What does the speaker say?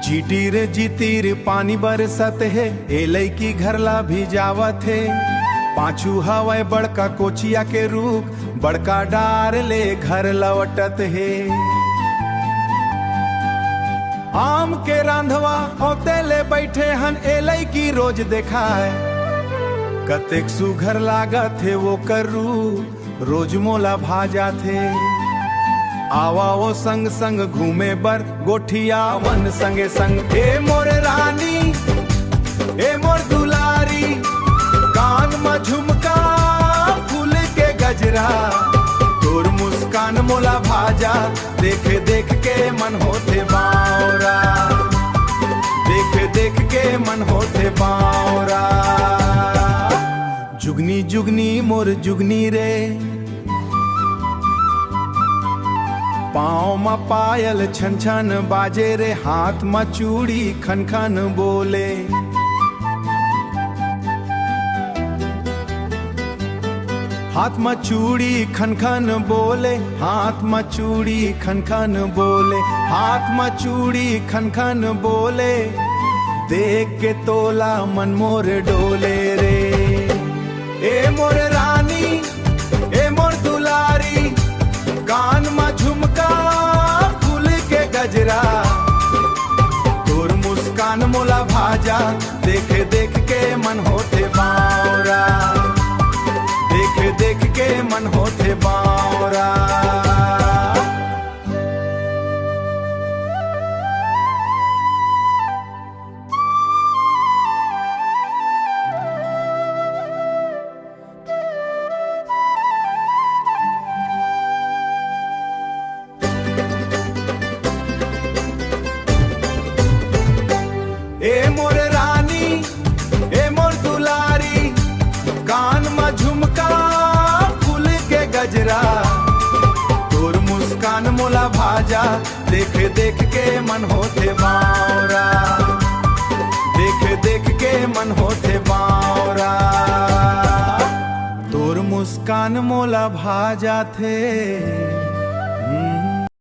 जीटीर जीतीर पानी बरसत है, ए लईकी घरला भी जावत है। पाछू हवाए बड़का कोचिया के रूप, बड़का डार ले घर लौटत है। आम के रांधवा होते ले बैठे हन, ए लईकी रोज देखाए। कतेक सुघर लागत है वो करू, रोज मोला भाजा थे। आवा वो संग संग घूमे बर गोठिया वन संगे संग। ए मोर रानी ए मोर दुलारी, कान में झुमका फूल के गजरा। तोर मुस्कान मोला भाजा, देख देख के मन होते बावरा। देख देख के मन होते बावरा। जुगनी जुगनी मोर जुगनी रे, पाँव में पायल छन छन बाजे रे। हाथ में चूड़ी खन खन बोले। हाथ में चूड़ी खन खन बोले, हाथ में चूड़ी खन खन बोले। हाथ में चूड़ी खन खन बोले, देख के तोला मन मोर डोले रे। ए मोर रानी ए मोर दुलारी, कान में झुमका फूल के गजरा। तोर मुस्कान मोला भाजा, देख देख के मन होते बावरा। देख देख के मन होते बावरा। ए मोर रानी ए मोर दुलारी, कान में झुमका फूल के गजरा। तोर मुस्कान मोला भाजा, देख देख के मन होते बावरा। देख देख के मन होते बावरा। तोर मुस्कान मोला भाजा थे।